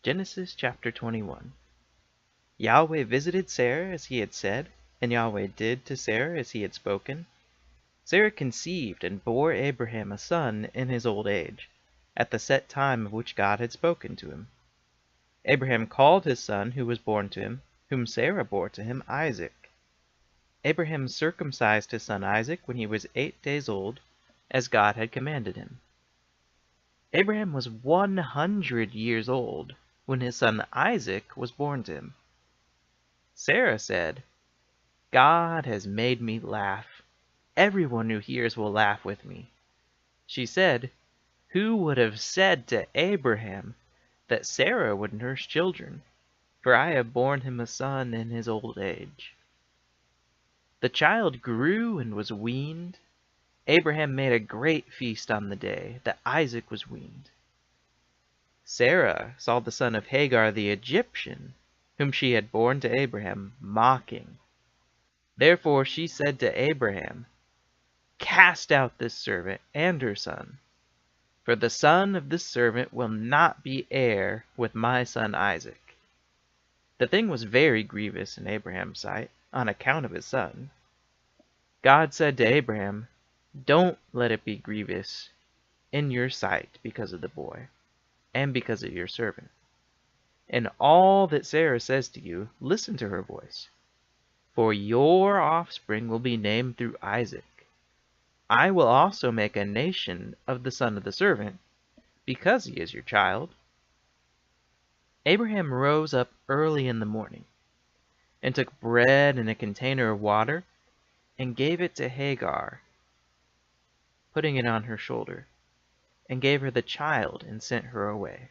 Genesis chapter 21. Yahweh visited Sarah as he had said, and Yahweh did to Sarah as he had spoken. Sarah conceived and bore Abraham a son in his old age, at the set time of which God had spoken to him. Abraham called his son who was born to him, whom Sarah bore to him, Isaac. Abraham circumcised his son Isaac when he was 8 days old, as God had commanded him. Abraham was 100 years old when his son Isaac was born to him. Sarah said, "God has made me laugh. Everyone who hears will laugh with me." She said, "Who would have said to Abraham that Sarah would nurse children? For I have borne him a son in his old age." The child grew and was weaned. Abraham made a great feast on the day that Isaac was weaned. Sarah saw the son of Hagar the Egyptian, whom she had borne to Abraham, mocking. Therefore she said to Abraham, "Cast out this servant and her son, for the son of this servant will not be heir with my son Isaac." The thing was very grievous in Abraham's sight, on account of his son. God said to Abraham, "Don't let it be grievous in your sight because of the boy, and because of your servant. In all that Sarah says to you, listen to her voice. For your offspring will be named through Isaac. I will also make a nation of the son of the servant, because he is your child." Abraham rose up early in the morning, and took bread and a container of water, and gave it to Hagar, putting it on her shoulder, and gave her the child, and sent her away.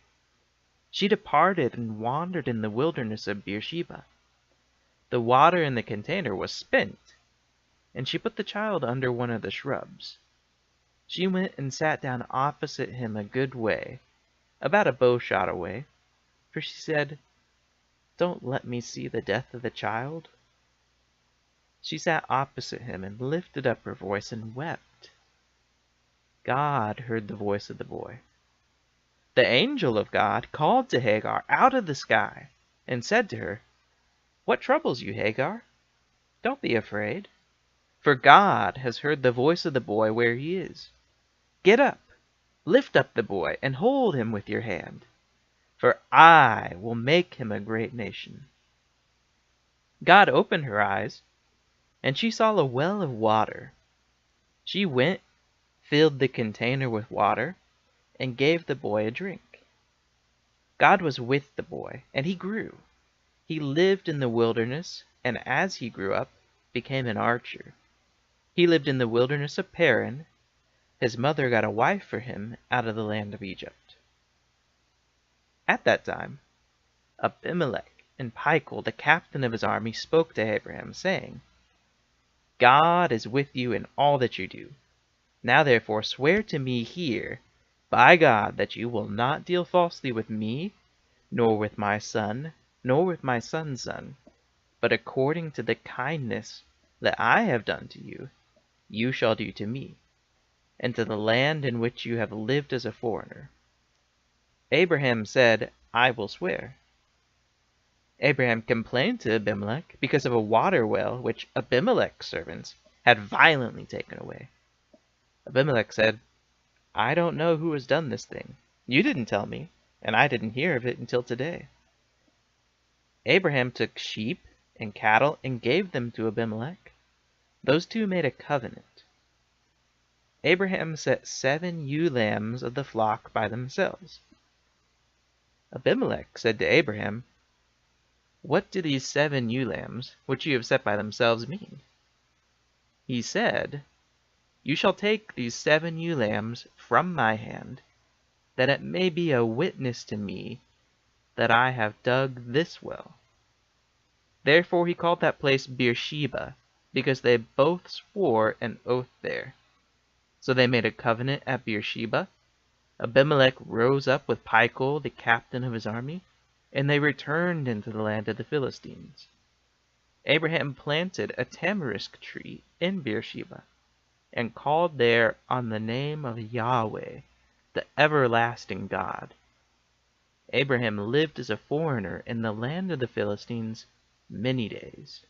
She departed and wandered in the wilderness of Beersheba. The water in the container was spent, and she put the child under one of the shrubs. She went and sat down opposite him a good way, about a bowshot away, for she said, "Don't let me see the death of the child." She sat opposite him and lifted up her voice and wept. God heard the voice of the boy. The angel of God called to Hagar out of the sky and said to her, "What troubles you, Hagar? Don't be afraid, for God has heard the voice of the boy where he is. Get up, lift up the boy, and hold him with your hand, for I will make him a great nation." God opened her eyes, and she saw a well of water. She went, filled the container with water, and gave the boy a drink. God was with the boy, and he grew. He lived in the wilderness, and as he grew up, became an archer. He lived in the wilderness of Paran. His mother got a wife for him out of the land of Egypt. At that time, Abimelech and Phicol, the captain of his army, spoke to Abraham, saying, "God is with you in all that you do. Now therefore swear to me here, by God, that you will not deal falsely with me, nor with my son, nor with my son's son, but according to the kindness that I have done to you, you shall do to me, and to the land in which you have lived as a foreigner." Abraham said, "I will swear." Abraham complained to Abimelech because of a water well which Abimelech's servants had violently taken away. Abimelech said, "I don't know who has done this thing. You didn't tell me, and I didn't hear of it until today." Abraham took sheep and cattle and gave them to Abimelech. Those two made a covenant. Abraham set 7 ewe lambs of the flock by themselves. Abimelech said to Abraham, "What do these 7 ewe lambs, which you have set by themselves, mean?" He said, "You shall take these 7 ewe lambs from my hand, that it may be a witness to me that I have dug this well." Therefore he called that place Beersheba, because they both swore an oath there. So they made a covenant at Beersheba. Abimelech rose up with Phicol, the captain of his army, and they returned into the land of the Philistines. Abraham planted a tamarisk tree in Beersheba, and called there on the name of Yahweh, the everlasting God. Abraham lived as a foreigner in the land of the Philistines many days.